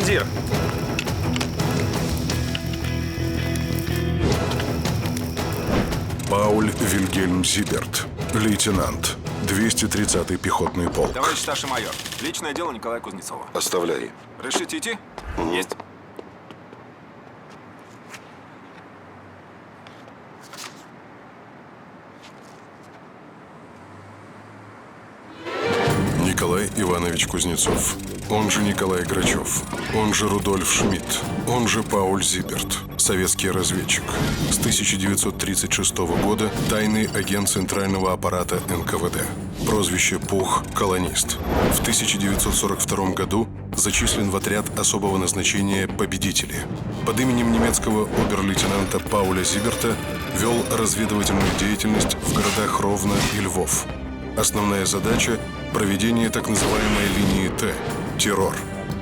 командир! Пауль Вильгельм Зиберт, лейтенант, 230-й пехотный полк. Товарищ старший майор, личное дело Николая Кузнецова. Оставляй. Решите идти? Есть. Николай Иванович Кузнецов, он же Николай Грачев, он же Рудольф Шмидт, он же Пауль Зиберт, советский разведчик. С 1936 года тайный агент Центрального аппарата НКВД. Прозвище Пух «Колонист». В 1942 году зачислен в отряд особого назначения «Победители». Под именем немецкого обер-лейтенанта Пауля Зиберта вел разведывательную деятельность в городах Ровно и Львов. Основная задача – проведение так называемой линии Т – террор.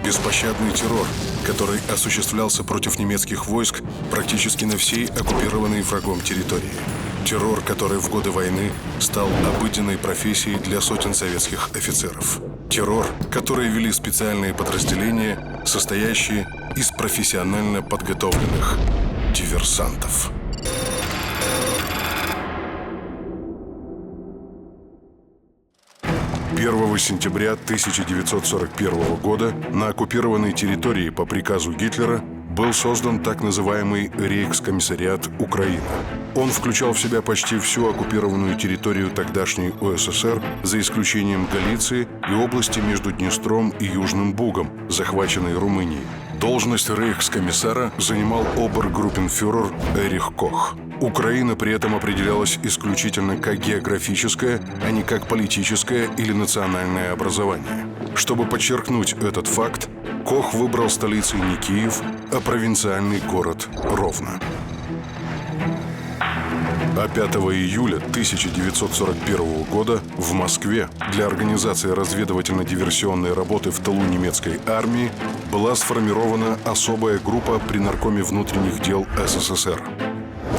Беспощадный террор, который осуществлялся против немецких войск практически на всей оккупированной врагом территории. Террор, который в годы войны стал обыденной профессией для сотен советских офицеров. Террор, который вели специальные подразделения, состоящие из профессионально подготовленных диверсантов. 1 сентября 1941 года на оккупированной территории по приказу Гитлера был создан так называемый Рейхскомиссариат Украины. Он включал в себя почти всю оккупированную территорию тогдашней УССР, за исключением Галиции и области между Днестром и Южным Бугом, захваченной Румынией. Должность рейхскомиссара занимал обергруппенфюрер Эрих Кох. Украина при этом определялась исключительно как географическое, а не как политическое или национальное образование. Чтобы подчеркнуть этот факт, Кох выбрал столицей не Киев, а провинциальный город Ровно. А 5 июля 1941 года в Москве для организации разведывательно-диверсионной работы в тылу немецкой армии была сформирована особая группа при Наркоме внутренних дел СССР.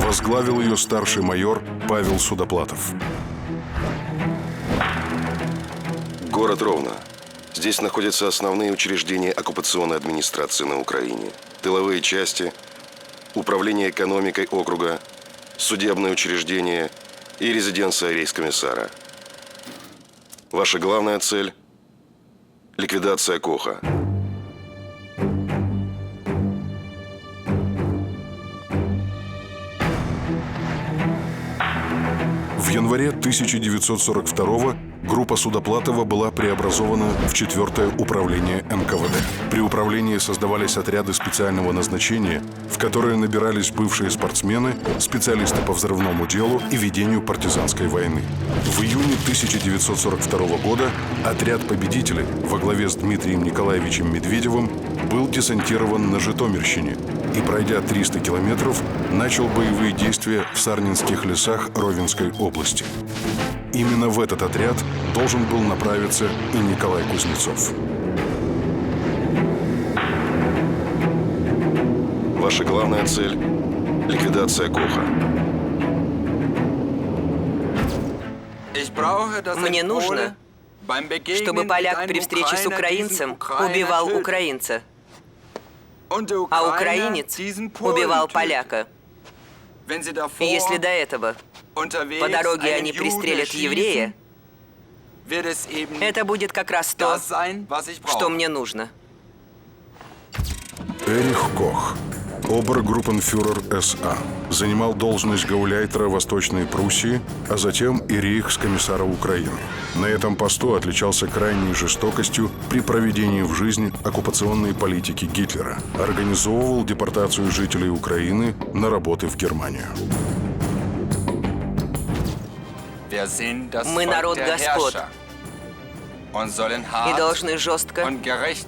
Возглавил ее старший майор Павел Судоплатов. Город Ровно. Здесь находятся основные учреждения оккупационной администрации на Украине, тыловые части, управление экономикой округа, судебное учреждение и резиденция рейхскомиссара. Ваша главная цель – ликвидация Коха. В январе 1942 группа Судоплатова была преобразована в 4-е управление НКВД. При управлении создавались отряды специального назначения, в которые набирались бывшие спортсмены, специалисты по взрывному делу и ведению партизанской войны. В июне 1942 года отряд «Победители» во главе с Дмитрием Николаевичем Медведевым был десантирован на Житомирщине и, пройдя 300 километров, начал боевые действия в Сарненских лесах Ровенской области. Именно в этот отряд должен был направиться и Николай Кузнецов. Ваша главная цель – ликвидация Коха. Мне нужно, чтобы поляк при встрече с украинцем убивал украинца, а украинец убивал поляка. И если до этого по дороге они пристрелят еврея, это будет как раз то, что мне нужно. Эрих Кох, обергруппенфюрер СА, занимал должность гауляйтера Восточной Пруссии, а затем и рейхскомиссара Украины. На этом посту отличался крайней жестокостью при проведении в жизнь оккупационной политики Гитлера. Организовывал депортацию жителей Украины на работы в Германию. Мы народ господ и должны жестко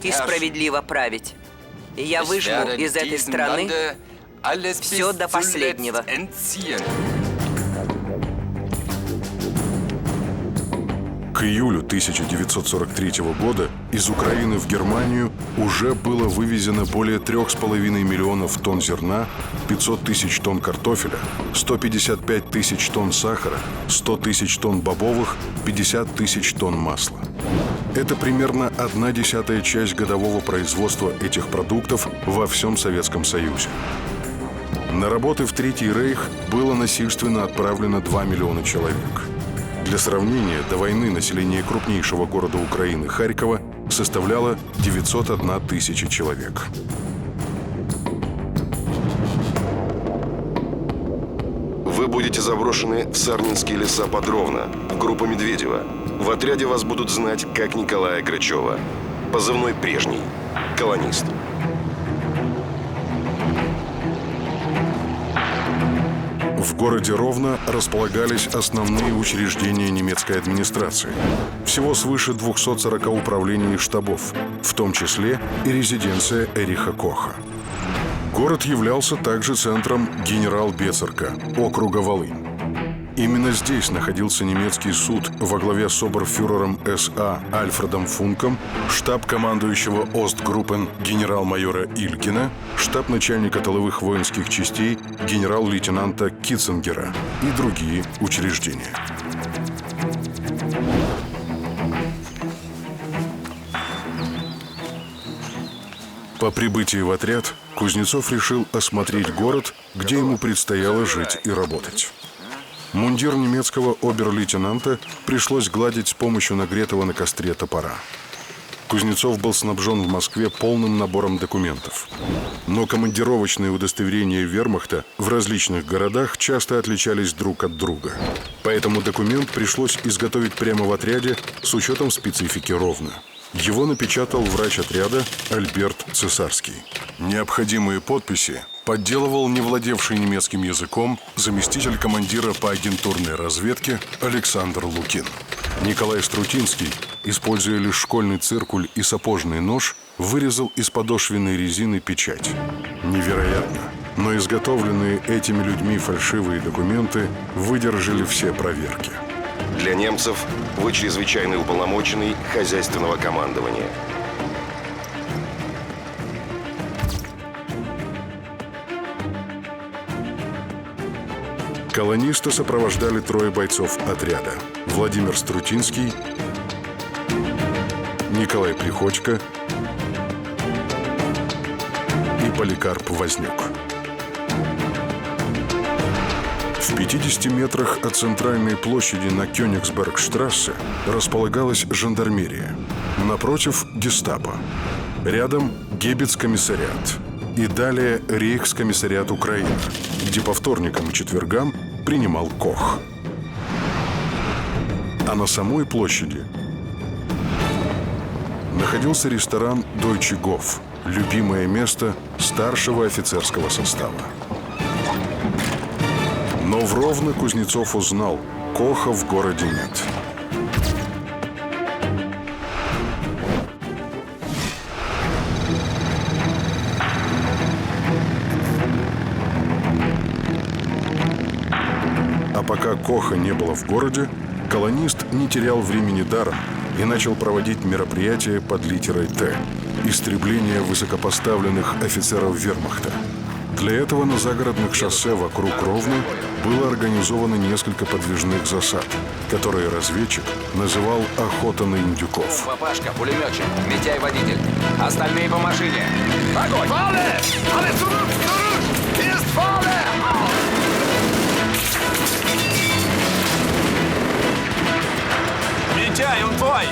и справедливо править. И я выжму из этой страны все до последнего. К июлю 1943 года из Украины в Германию уже было вывезено более 3,5 миллионов тонн зерна, 500 тысяч тонн картофеля, 155 тысяч тонн сахара, 100 тысяч тонн бобовых, 50 тысяч тонн масла. Это примерно 1/10 часть годового производства этих продуктов во всем Советском Союзе. На работы в Третий Рейх было насильственно отправлено 2 миллиона человек. Для сравнения, до войны население крупнейшего города Украины Харькова составляло 901 тысяча человек. Вы будете заброшены в Сарнинские леса под Ровно, в группу Медведева. В отряде вас будут знать как Николая Грачева. Позывной прежний. Колонист. В городе Ровно располагались основные учреждения немецкой администрации. Всего свыше 240 управлений и штабов, в том числе и резиденция Эриха Коха. Город являлся также центром Генерал-Бецерка, округа Волынь. Именно здесь находился немецкий суд во главе с оберфюрером СА Альфредом Функом, штаб командующего Остгруппен генерал-майора Илькина, штаб начальника тыловых воинских частей генерал-лейтенанта Китценгера и другие учреждения. По прибытии в отряд Кузнецов решил осмотреть город, где ему предстояло жить и работать. Мундир немецкого обер-лейтенанта пришлось гладить с помощью нагретого на костре топора. Кузнецов был снабжен в Москве полным набором документов. Но командировочные удостоверения вермахта в различных городах часто отличались друг от друга. Поэтому документ пришлось изготовить прямо в отряде с учетом специфики Ровно. Его напечатал врач отряда Альберт Цесарский. Необходимые подписи подделывал не владевший немецким языком заместитель командира по агентурной разведке Александр Лукин. Николай Струтинский, используя лишь школьный циркуль и сапожный нож, вырезал из подошвенной резины печать. Невероятно, но изготовленные этими людьми фальшивые документы выдержали все проверки. Для немцев вы чрезвычайно уполномоченный хозяйственного командования. Колониста сопровождали 3 бойцов отряда: Владимир Струтинский, Николай Приходько и Поликарп Вознюк. В 50 метрах от центральной площади на Кёнигсбергштрассе располагалась жандармерия. Напротив – гестапо. Рядом – Гебец-комиссариат. И далее – Рейхскомиссариат Украины, где по вторникам и четвергам принимал Кох. А на самой площади находился ресторан Deutsche Goff, любимое место старшего офицерского состава. Но в Ровно Кузнецов узнал – Коха в городе нет. А пока Коха не было в городе, колонист не терял времени даром и начал проводить мероприятия под литерой «Т» – истребление высокопоставленных офицеров вермахта. Для этого на загородных шоссе вокруг Ровно было организовано несколько подвижных засад, которые разведчик называл «охота на индюков». Папашка, пулеметчик, Митяй водитель. Остальные по машине. Огонь! Митяй, он твой!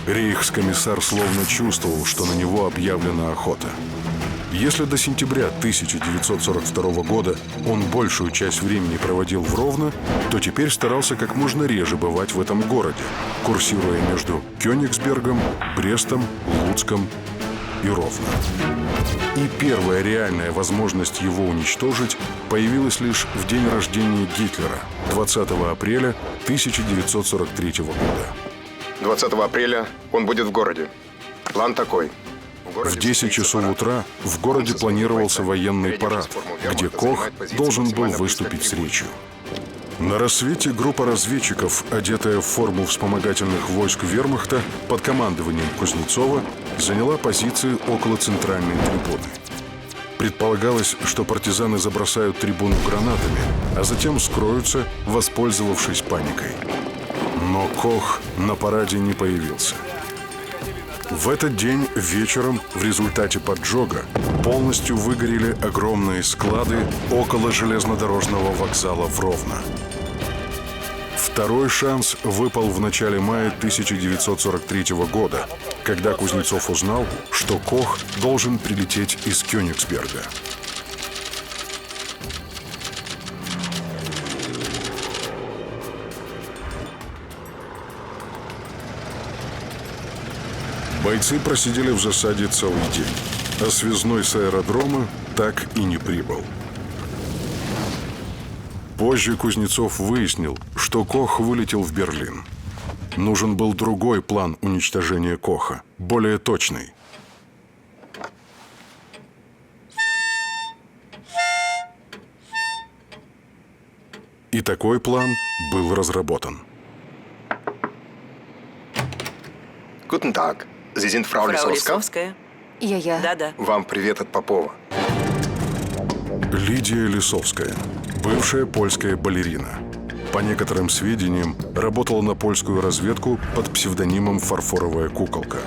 Рейхскомиссар словно чувствовал, что на него объявлена охота. Если до сентября 1942 года он большую часть времени проводил в Ровно, то теперь старался как можно реже бывать в этом городе, курсируя между Кёнигсбергом, Брестом, Луцком и Ровно. И первая реальная возможность его уничтожить появилась лишь в день рождения Гитлера, 20 апреля 1943 года. 20 апреля он будет в городе. План такой. В В 10 часов утра в городе планировался военный парад, где Кох должен был выступить с речью. На рассвете группа разведчиков, одетая в форму вспомогательных войск вермахта под командованием Кузнецова, заняла позиции около центральной трибуны. Предполагалось, что партизаны забросают трибуну гранатами, а затем скроются, воспользовавшись паникой. Но Кох на параде не появился. В этот день вечером в результате поджога полностью выгорели огромные склады около железнодорожного вокзала в Ровно. Второй шанс выпал в начале мая 1943 года, когда Кузнецов узнал, что Кох должен прилететь из Кёнигсберга. Бойцы просидели в засаде целый день, а связной с аэродрома так и не прибыл. Позже Кузнецов выяснил, что Кох вылетел в Берлин. Нужен был другой план уничтожения Коха, более точный. И такой план был разработан. Guten Tag. Sie sind Frau Фрау Лисовская? Лисовская. Я. Да-да. Вам привет от Попова. Лидия Лисовская, бывшая польская балерина. По некоторым сведениям, работала на польскую разведку под псевдонимом «Фарфоровая куколка».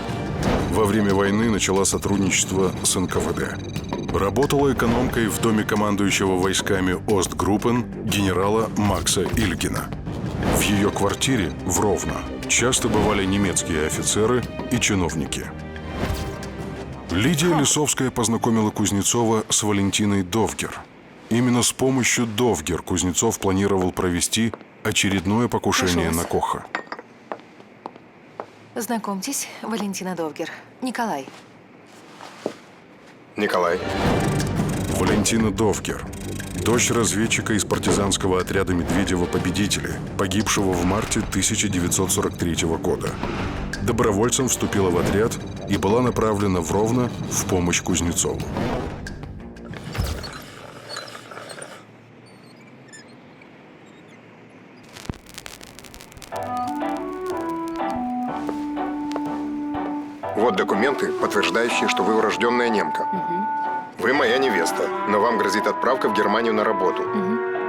Во время войны начала сотрудничество с НКВД. Работала экономкой в доме командующего войсками Остгруппен генерала Макса Ильгина. В ее квартире в Ровно часто бывали немецкие офицеры и чиновники. Лидия Лисовская познакомила Кузнецова с Валентиной Довгер. Именно с помощью Довгер Кузнецов планировал провести очередное покушение на Коха. Знакомьтесь, Валентина Довгер. Николай. Николай. Валентина Довгер, дочь разведчика из партизанского отряда Медведева-Победители, погибшего в марте 1943 года. Добровольцем вступила в отряд и была направлена в Ровно в помощь Кузнецову. Вот документы, подтверждающие, что вы урожденная немка. Вы моя невеста, но вам грозит отправка в Германию на работу.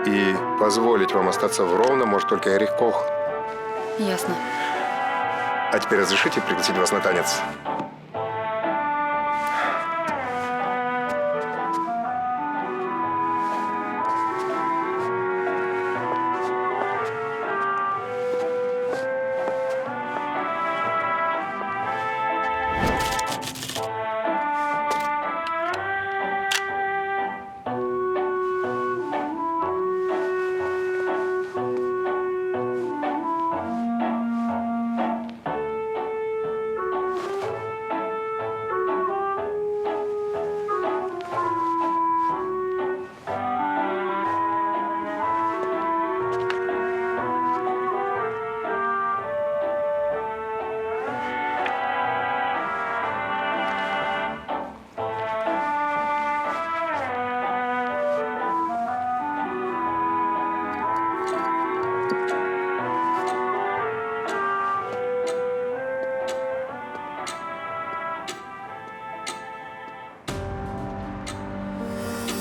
И позволить вам остаться в Ровно может только Эрих Кох. Ясно. А теперь разрешите пригласить вас на танец?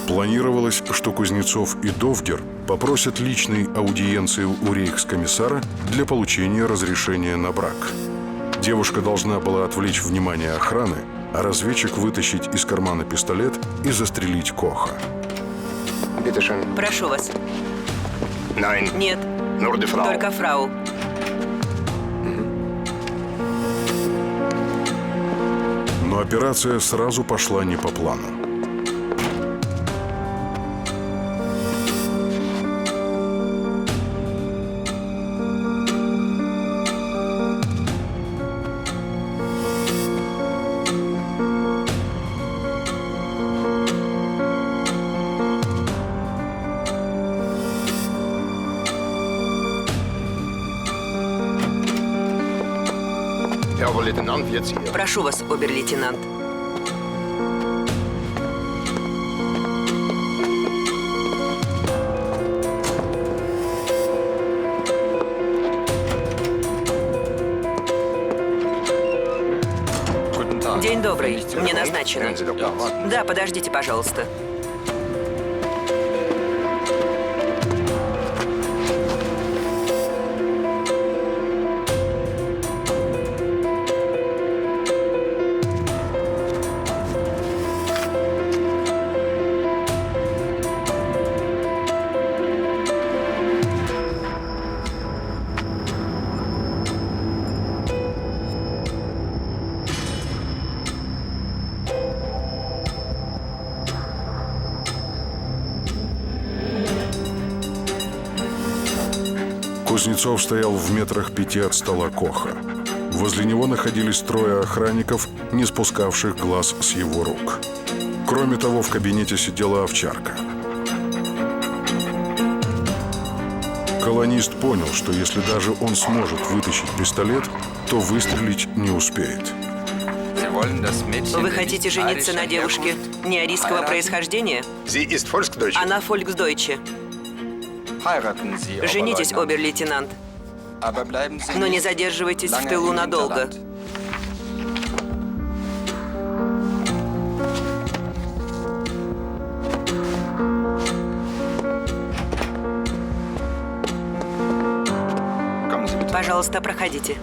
Планировалось, что Кузнецов и Довгер попросят личной аудиенции у рейхскомиссара для получения разрешения на брак. Девушка должна была отвлечь внимание охраны, а разведчик вытащить из кармана пистолет и застрелить Коха. Bitte schön. Прошу вас. Nein. Нет, Nur die Frau. только фрау. Но операция сразу пошла не по плану. Herr Oberleutnant, jetzt hier. Прошу вас, обер-лейтенант. День добрый. Мне назначено. Да, подождите, пожалуйста. Кузнецов стоял в метрах 5 от стола Коха. Возле него находились трое охранников, не спускавших глаз с его рук. Кроме того, в кабинете сидела овчарка. Колонист понял, что если даже он сможет вытащить пистолет, то выстрелить не успеет. Вы хотите жениться на девушке неарийского происхождения? Sie ist Volksdeutsche. Она фольксдойче. Женитесь, обер-лейтенант. Но не задерживайтесь в тылу надолго. Пожалуйста, проходите.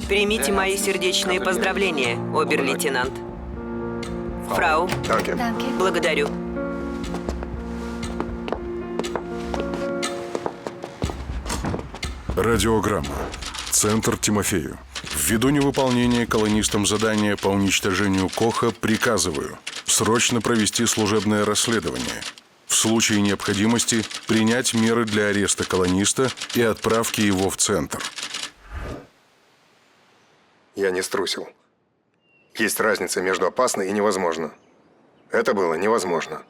Примите мои сердечные поздравления, обер-лейтенант. Фрау, Danke. благодарю. Радиограмма. Центр Тимофею. Ввиду невыполнения колонистам задания по уничтожению Коха приказываю срочно провести служебное расследование. В случае необходимости принять меры для ареста колониста и отправки его в центр. Я не струсил. Есть разница между опасно и невозможно. Это было невозможно.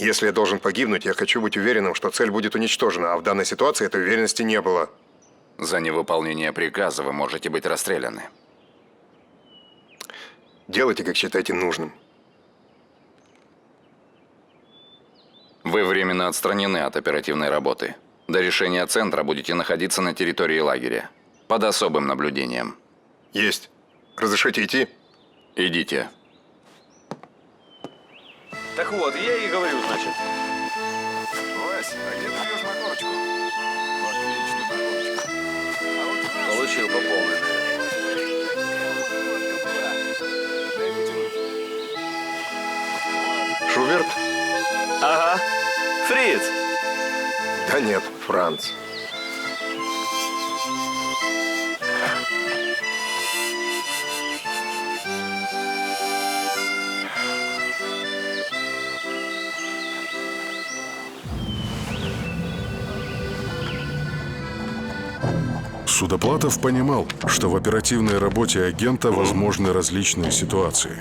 Если я должен погибнуть, я хочу быть уверенным, что цель будет уничтожена, а в данной ситуации этой уверенности не было. За невыполнение приказа вы можете быть расстреляны. Делайте, как считаете нужным. Вы временно отстранены от оперативной работы. До решения центра будете находиться на территории лагеря. Под особым наблюдением. Есть. Разрешите идти? Идите. Так вот, я и говорю, значит. Вась, а где ты бьешь морковочку? Отлично, морковочку. Получил по полной. Шуберт? Ага. Фриц. Да нет, Франц. Судоплатов понимал, что в оперативной работе агента возможны различные ситуации.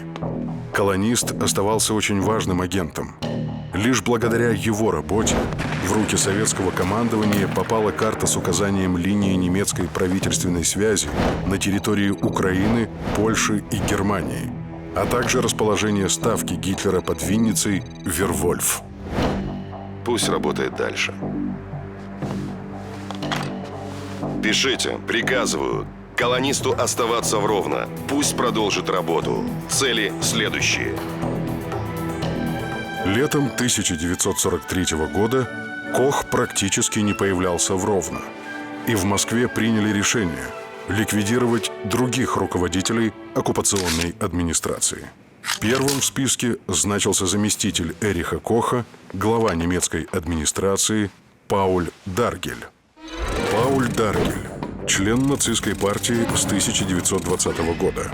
Колонист оставался очень важным агентом. Лишь благодаря его работе в руки советского командования попала карта с указанием линии немецкой правительственной связи на территории Украины, Польши и Германии, а также расположение ставки Гитлера под Винницей Вервольф. Пусть работает дальше. Пишите, приказываю. Колонисту оставаться в Ровно. Пусть продолжит работу. Цели следующие. Летом 1943 года Кох практически не появлялся в Ровно. И в Москве приняли решение ликвидировать других руководителей оккупационной администрации. Первым в списке значился заместитель Эриха Коха, глава немецкой администрации Пауль Даргель. Пауль Даргель – член нацистской партии с 1920 года,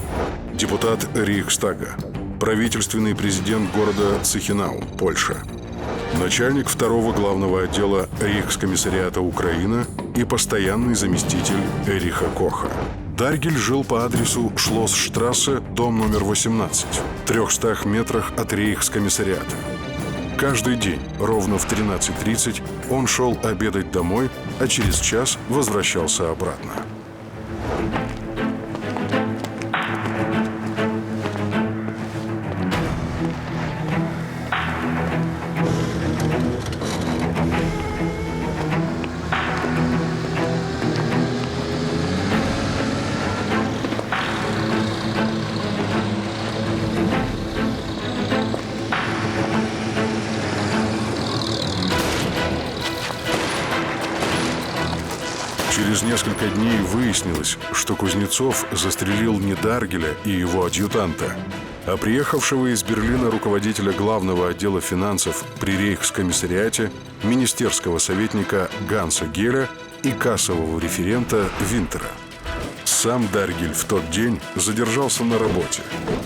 депутат Рейхстага, правительственный президент города Цихинау, Польша, начальник второго главного отдела Рейхскомиссариата Украина и постоянный заместитель Эриха Коха. Даргель жил по адресу Шлоссштрассе, дом номер 18, в 300 метрах от Рейхскомиссариата. Каждый день, ровно в 13:30, он шел обедать домой, а через час возвращался обратно. Через несколько дней выяснилось, что Кузнецов застрелил не Даргеля и его адъютанта, а приехавшего из Берлина руководителя главного отдела финансов при рейхскомиссариате, министерского советника Ганса Геля и кассового референта Винтера. Сам Даргель в тот день задержался на работе,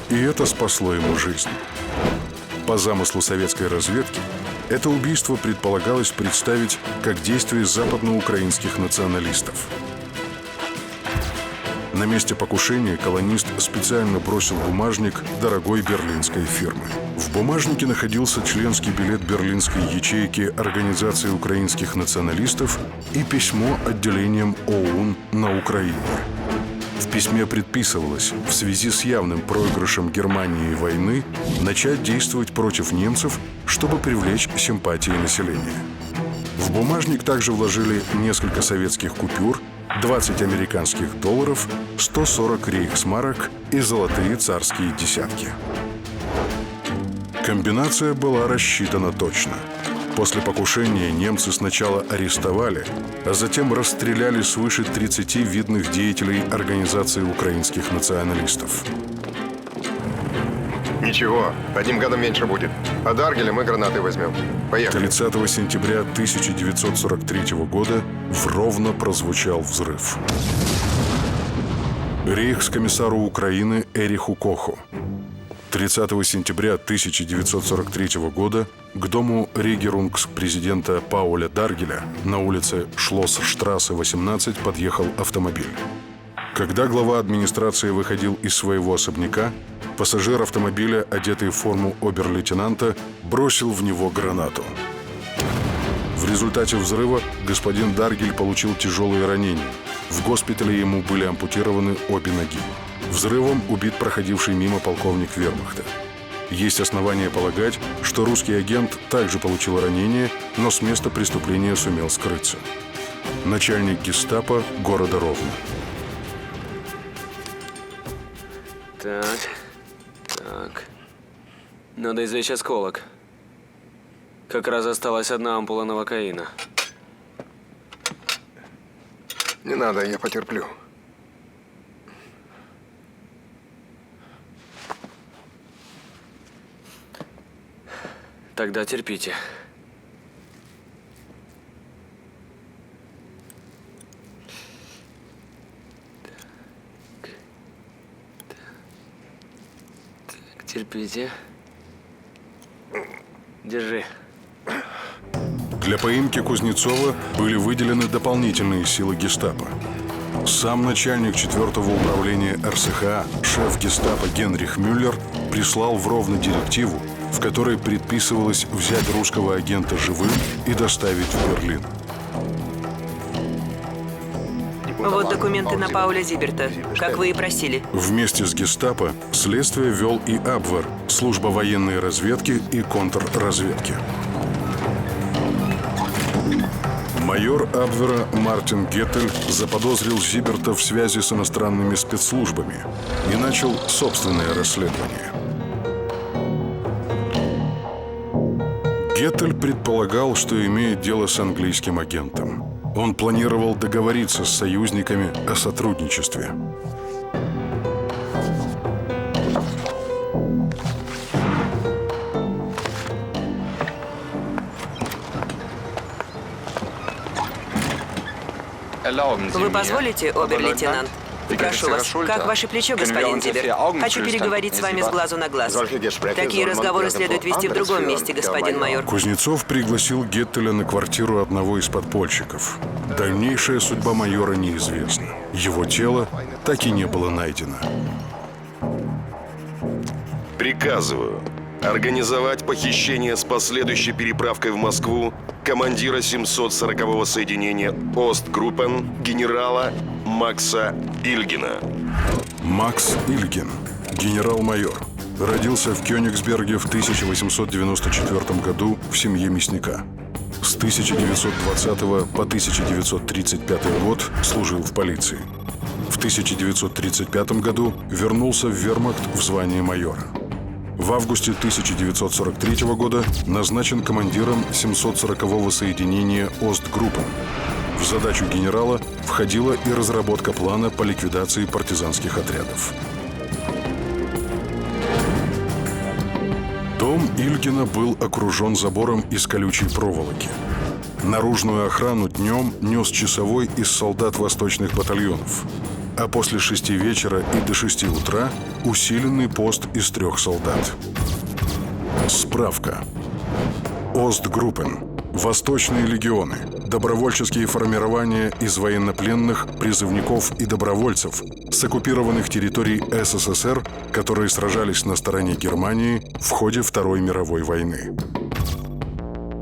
и это спасло ему жизнь. По замыслу советской разведки, это убийство предполагалось представить как действие западноукраинских националистов. На месте покушения колонист специально бросил бумажник дорогой берлинской фирмы. В бумажнике находился членский билет берлинской ячейки Организации украинских националистов и письмо отделением ОУН на Украине. В письме предписывалось в связи с явным проигрышем Германии войны начать действовать против немцев, чтобы привлечь симпатии населения. В бумажник также вложили несколько советских купюр, 20 американских долларов, 140 рейхсмарок и золотые царские десятки. Комбинация была рассчитана точно. После покушения немцы сначала арестовали, а затем расстреляли свыше 30 видных деятелей Организации украинских националистов. Ничего, одним годом меньше будет. А Даргеля мы гранаты возьмем. Поехали. 30 сентября 1943 года в Ровно прозвучал взрыв. Рейхскомиссару Украины Эриху Коху. 30 сентября 1943 года к дому регерунгс президента Пауля Даргеля на улице Шлоссштрассе, 18 подъехал автомобиль. Когда глава администрации выходил из своего особняка, пассажир автомобиля, одетый в форму обер-лейтенанта, бросил в него гранату. В результате взрыва господин Даргель получил тяжелые ранения. В госпитале ему были ампутированы обе ноги. Взрывом убит проходивший мимо полковник вермахта. Есть основания полагать, что русский агент также получил ранение, но с места преступления сумел скрыться. Начальник гестапо города Ровно. Так. Надо извлечь осколок. Как раз осталась одна ампула новокаина. Не надо, я потерплю. Тогда терпите. Так, терпите. Держи. Для поимки Кузнецова были выделены дополнительные силы гестапо. Сам начальник 4-го управления РСХА, шеф гестапо Генрих Мюллер, прислал в Ровно директиву, в которой предписывалось взять русского агента живым и доставить в Берлин. Вот документы на Пауля Зиберта, как вы и просили. Вместе с гестапо следствие вел и Абвер, служба военной разведки и контрразведки. Майор Абвера Мартин Геттель заподозрил Зиберта в связи с иностранными спецслужбами и начал собственное расследование. Геттель предполагал, что имеет дело с английским агентом. Он планировал договориться с союзниками о сотрудничестве. Вы позволите, обер-лейтенант? Прошу вас, как ваше плечо, господин Зиберт? Хочу переговорить с вами с глазу на глаз. Такие разговоры следует вести в другом месте, господин майор. Кузнецов пригласил Геттеля на квартиру одного из подпольщиков. Дальнейшая судьба майора неизвестна. Его тело так и не было найдено. Приказываю организовать похищение с последующей переправкой в Москву командира 740-го соединения Остгруппен генерала Макса Ильгина. Макс Ильгин, генерал-майор, родился в Кёнигсберге в 1894 году в семье мясника. С 1920 по 1935 год служил в полиции. В 1935 году вернулся в вермахт в звании майора. В августе 1943 года назначен командиром 740-го соединения Остгруппен. В задачу генерала входила и разработка плана по ликвидации партизанских отрядов. Дом Ильгина был окружен забором из колючей проволоки. Наружную охрану днем нес часовой из солдат восточных батальонов, а после 6 вечера и до 6 утра усиленный пост из 3 солдат. Справка. Остгруппен. Восточные легионы. Добровольческие формирования из военнопленных, призывников и добровольцев с оккупированных территорий СССР, которые сражались на стороне Германии в ходе Второй мировой войны.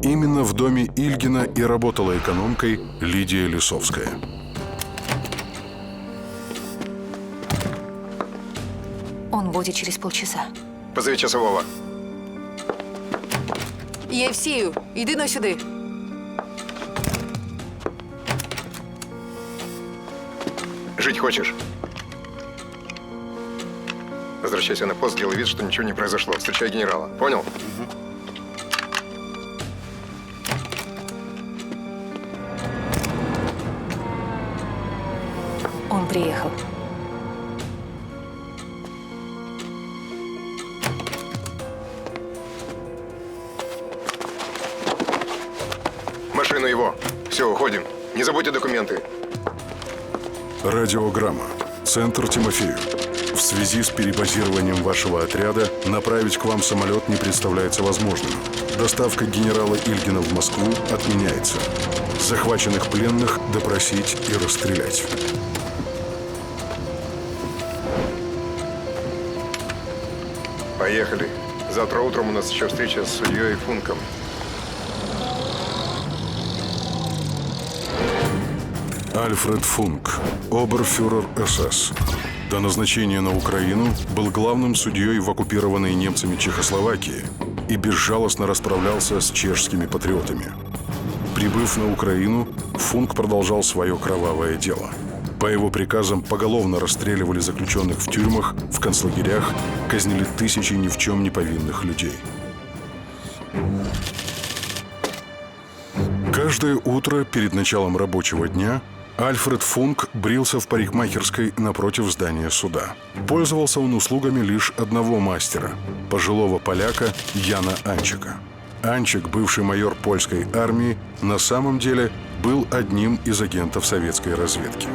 Именно в доме Ильгина и работала экономкой Лидия Лисовская. Он будет через полчаса. Позови часового. Євсію, іди на сюди. Жить хочешь? Возвращайся на пост, делай вид, что ничего не произошло. Встречай генерала. Понял? Он приехал. Машину его. Все, уходим. Не забудьте документы. Радиограмма. Центр Тимофеев. В связи с перебазированием вашего отряда направить к вам самолет не представляется возможным. Доставка генерала Ильгина в Москву отменяется. Захваченных пленных допросить и расстрелять. Поехали. Завтра утром у нас еще встреча с судьей Функом. Альфред Функ, оберфюрер СС. До назначения на Украину был главным судьей в оккупированной немцами Чехословакии и безжалостно расправлялся с чешскими патриотами. Прибыв на Украину, Функ продолжал свое кровавое дело. По его приказам поголовно расстреливали заключенных в тюрьмах, в концлагерях, казнили тысячи ни в чем не повинных людей. Каждое утро перед началом рабочего дня Альфред Функ брился в парикмахерской напротив здания суда. Пользовался он услугами лишь одного мастера – пожилого поляка Яна Анчика. Анчик, бывший майор польской армии, на самом деле был одним из агентов советской разведки.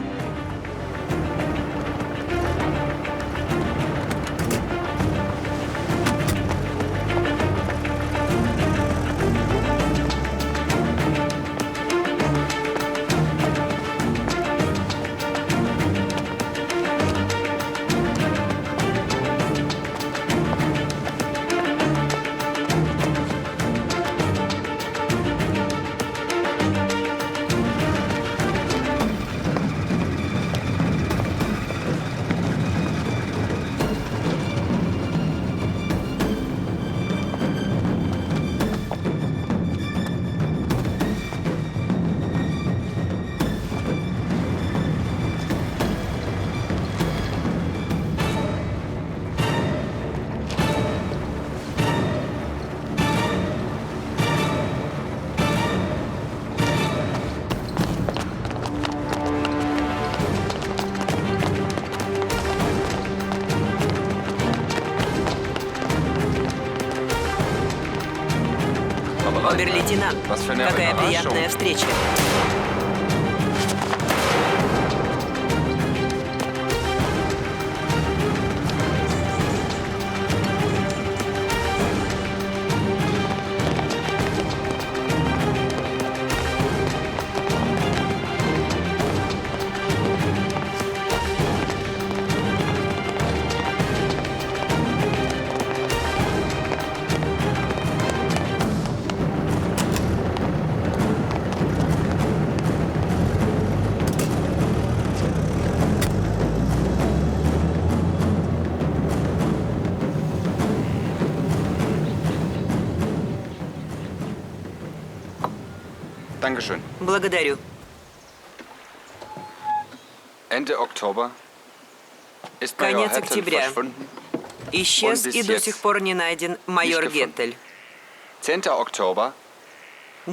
Обер-лейтенант, какая приятная встреча. Благодарю. Конец октября. Исчез и до сих пор не найден майор Геттель.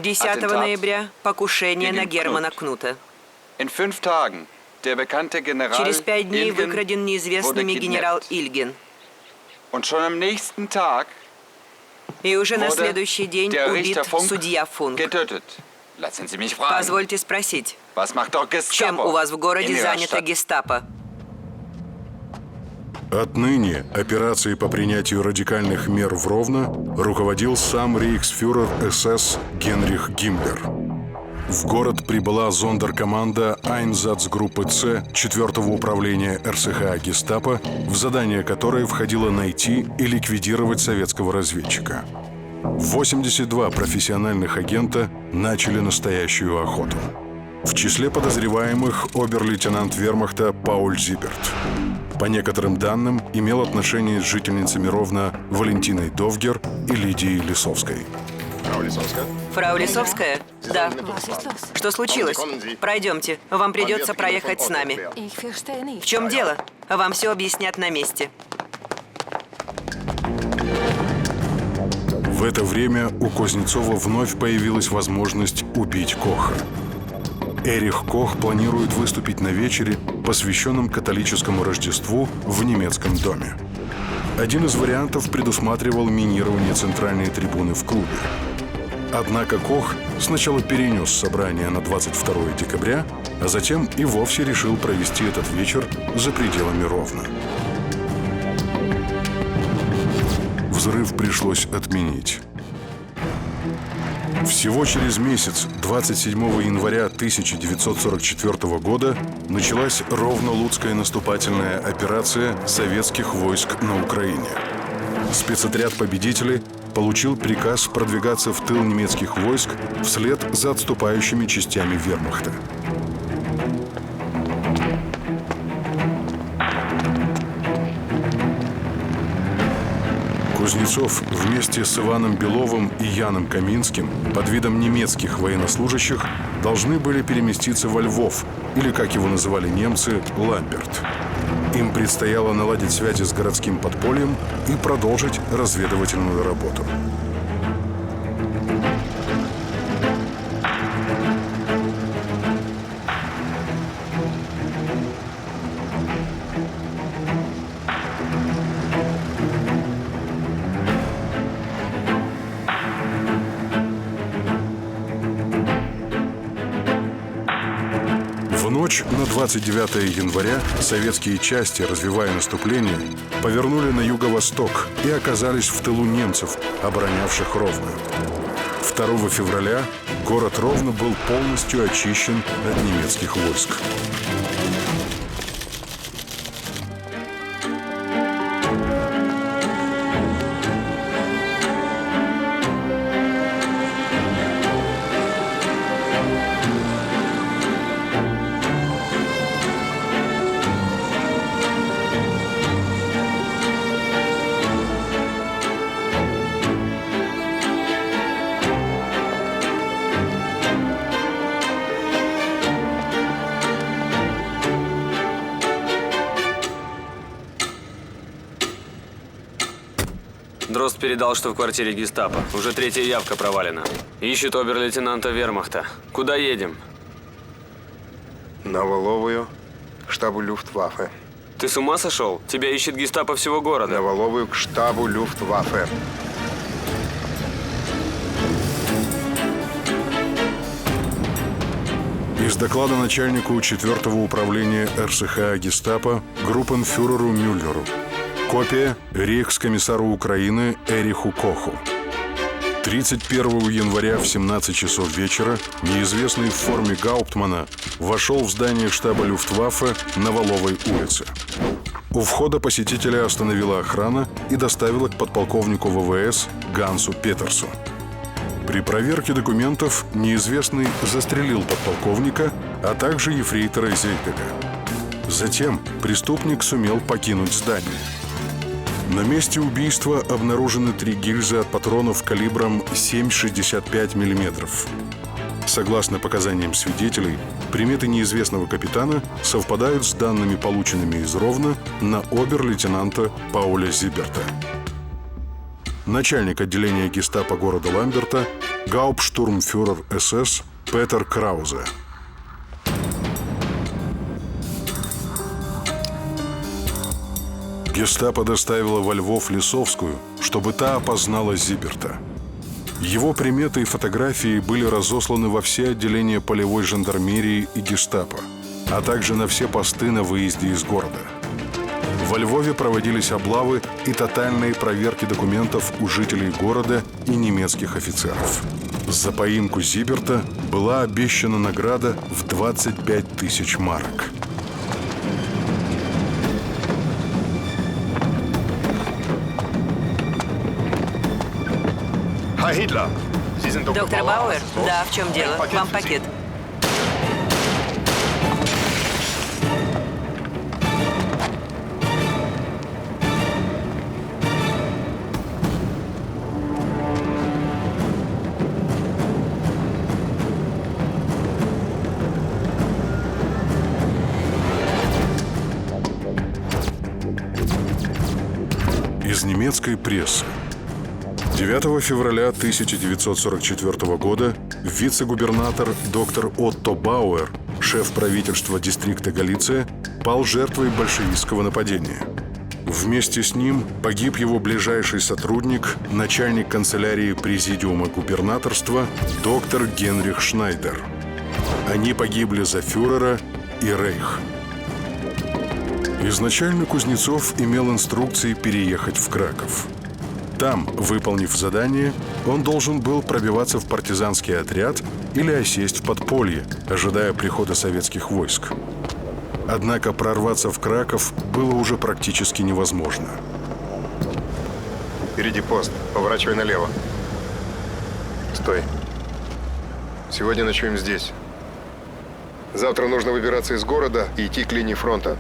10 ноября покушение на Германа Кнута. Через 5 дней выкраден неизвестными генерал Ильгин. И уже на следующий день убит судья Функ. Позвольте спросить, чем у вас в городе занято гестапо? Отныне операцией по принятию радикальных мер в Ровно руководил сам рейхсфюрер СС Генрих Гиммлер. В город прибыла зондеркоманда Айнзацгруппы С 4-го управления РСХА гестапо, в задание которой входило найти и ликвидировать советского разведчика. 82 профессиональных агента начали настоящую охоту. В числе подозреваемых обер-лейтенант вермахта Пауль Зиберт. По некоторым данным, имел отношение с жительницами Ровно Валентиной Довгер и Лидией Лисовской. Фрау Лисовская? Да. Что случилось? Пройдемте. Вам придется проехать с нами. В чем дело? Вам все объяснят на месте. В это время у Кузнецова вновь появилась возможность убить Коха. Эрих Кох планирует выступить на вечере, посвященном католическому Рождеству в немецком доме. Один из вариантов предусматривал минирование центральной трибуны в клубе. Однако Кох сначала перенес собрание на 22 декабря, а затем и вовсе решил провести этот вечер за пределами Ровно. Взрыв пришлось отменить. Всего через месяц, 27 января 1944 года, началась Ровно-Луцкая наступательная операция советских войск на Украине. Спецотряд «Победители» получил приказ продвигаться в тыл немецких войск вслед за отступающими частями вермахта. Кузнецов вместе с Иваном Беловым и Яном Каминским под видом немецких военнослужащих должны были переместиться во Львов, или, как его называли немцы, Ламберт. Им предстояло наладить связи с городским подпольем и продолжить разведывательную работу. В ночь на 29 января советские части, развивая наступление, повернули на юго-восток и оказались в тылу немцев, оборонявших Ровно. 2 февраля город Ровно был полностью очищен от немецких войск. Дрозд передал, что в квартире гестапо. Уже 3-я явка провалена. Ищут обер-лейтенанта вермахта. Куда едем? На Воловую, к штабу Люфтваффе. Ты с ума сошел? Тебя ищет гестапо всего города. На Воловую, к штабу Люфтваффе. Из доклада начальнику 4-го управления РСХА гестапо группенфюреру Мюллеру. Копия рейхскомиссару Украины Эриху Коху. 31 января в 17 часов вечера неизвестный в форме гауптмана вошел в здание штаба Люфтваффе на Воловой улице. У входа посетителя остановила охрана и доставила к подполковнику ВВС Гансу Петерсу. При проверке документов неизвестный застрелил подполковника, а также ефрейтора Зейдега. Затем преступник сумел покинуть здание. На месте убийства обнаружены 3 гильзы от патронов калибром 7,65 мм. Согласно показаниям свидетелей, приметы неизвестного капитана совпадают с данными, полученными из Ровно на обер-лейтенанта Пауля Зиберта. Начальник отделения гестапо города Ламберта гауптштурмфюрер СС Петер Краузе. Гестапо доставило во Львов Лисовскую, чтобы та опознала Зиберта. Его приметы и фотографии были разосланы во все отделения полевой жандармерии и гестапо, а также на все посты на выезде из города. Во Львове проводились облавы и тотальные проверки документов у жителей города и немецких офицеров. За поимку Зиберта была обещана награда в 25 тысяч марок. Доктор Бауэр? Да, в чем дело? Вам пакет. Из немецкой прессы. 9 февраля 1944 года вице-губернатор доктор Отто Бауэр, шеф правительства дистрикта Галиция, пал жертвой большевистского нападения. Вместе с ним погиб его ближайший сотрудник, начальник канцелярии президиума губернаторства доктор Генрих Шнайдер. Они погибли за фюрера и рейх. Изначально Кузнецов имел инструкции переехать в Краков. Там, выполнив задание, он должен был пробиваться в партизанский отряд или осесть в подполье, ожидая прихода советских войск. Однако прорваться в Краков было уже практически невозможно. Впереди пост. Поворачивай налево. Стой. Сегодня ночуем здесь. Завтра нужно выбираться из города и идти к линии фронта.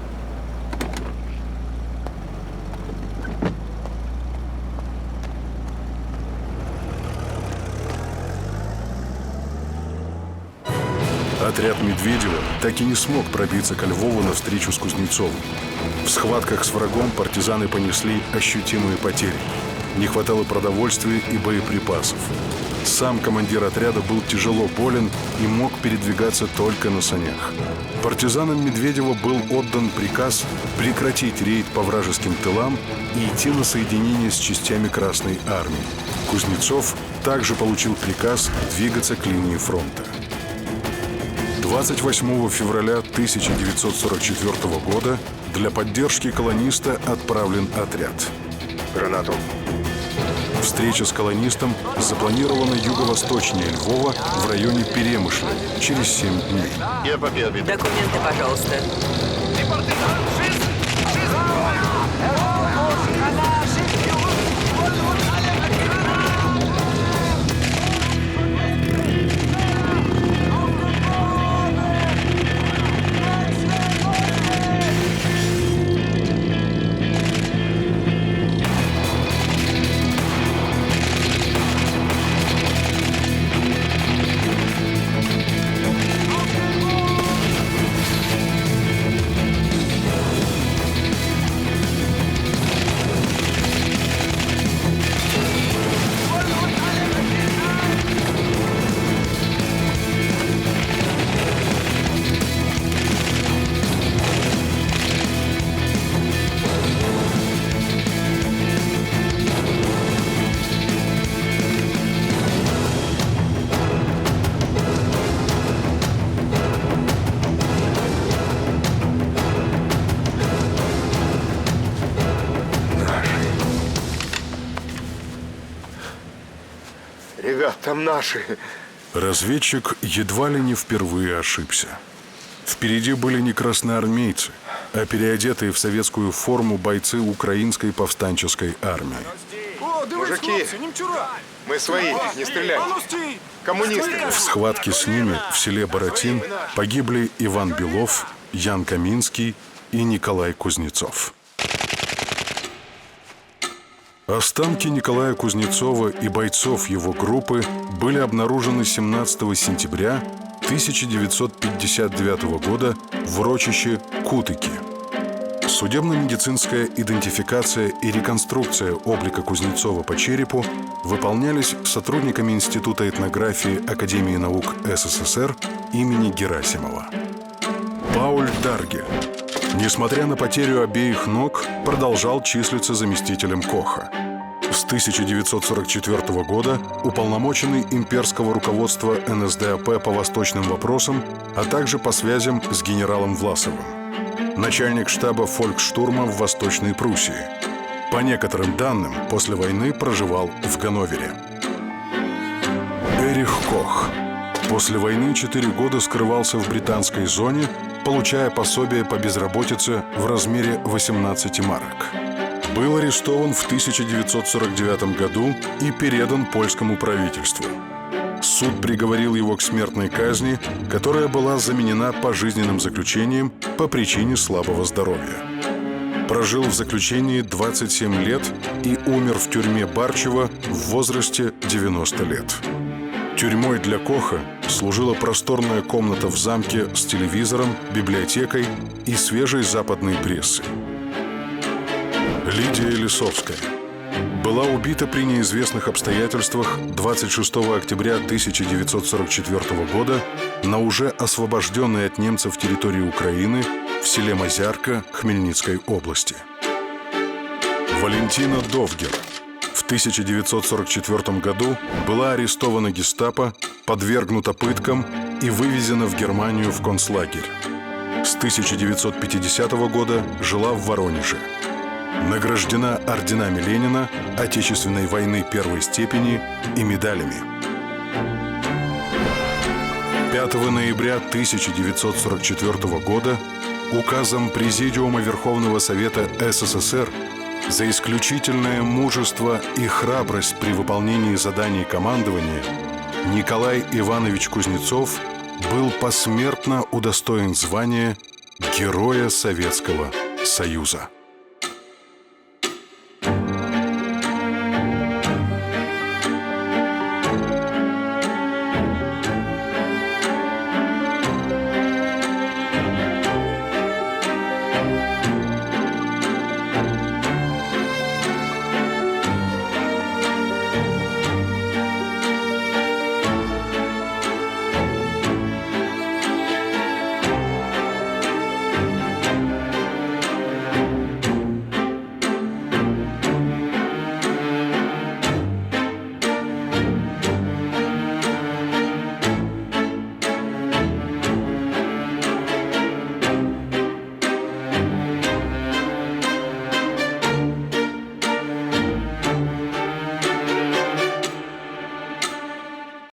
Отряд Медведева так и не смог пробиться ко Львову на встречу с Кузнецовым. В схватках с врагом партизаны понесли ощутимые потери. Не хватало продовольствия и боеприпасов. Сам командир отряда был тяжело болен и мог передвигаться только на санях. Партизанам Медведева был отдан приказ прекратить рейд по вражеским тылам и идти на соединение с частями Красной Армии. Кузнецов также получил приказ двигаться к линии фронта. 28 февраля 1944 года для поддержки колониста отправлен отряд. Гранату. Встреча с колонистом запланирована юго-восточнее Львова в районе Перемышля через 7 дней. Документы, пожалуйста. Ребят, там наши. Разведчик едва ли не впервые ошибся. Впереди были не красноармейцы, а переодетые в советскую форму бойцы украинской повстанческой армии. Мужики, мы свои, не стреляй. Коммунисты. В схватке с ними в селе Боротин погибли Иван Белов, Ян Каминский и Николай Кузнецов. Останки Николая Кузнецова и бойцов его группы были обнаружены 17 сентября 1959 года в урочище Кутыки. Судебно-медицинская идентификация и реконструкция облика Кузнецова по черепу выполнялись сотрудниками Института этнографии Академии наук СССР имени Герасимова. Пауль Даргель, несмотря на потерю обеих ног, продолжал числиться заместителем Коха. С 1944 года уполномоченный имперского руководства НСДАП по восточным вопросам, а также по связям с генералом Власовым. Начальник штаба фолькштурма в Восточной Пруссии. По некоторым данным, после войны проживал в Ганновере. Эрих Кох. После войны 4 года скрывался в британской зоне, получая пособие по безработице в размере 18 марок. Был арестован в 1949 году и передан польскому правительству. Суд приговорил его к смертной казни, которая была заменена пожизненным заключением по причине слабого здоровья. Прожил в заключении 27 лет и умер в тюрьме Барчево в возрасте 90 лет. Тюрьмой для Коха служила просторная комната в замке с телевизором, библиотекой и свежей западной прессой. Лидия Лисовская была убита при неизвестных обстоятельствах 26 октября 1944 года на уже освобожденной от немцев территории Украины в селе Мазярка Хмельницкой области. Валентина Довгер в 1944 году была арестована гестапо, подвергнута пыткам и вывезена в Германию в концлагерь. С 1950 года жила в Воронеже. Награждена орденами Ленина, Отечественной войны первой степени и медалями. 5 ноября 1944 года указом Президиума Верховного Совета СССР за исключительное мужество и храбрость при выполнении заданий командования Николай Иванович Кузнецов был посмертно удостоен звания Героя Советского Союза.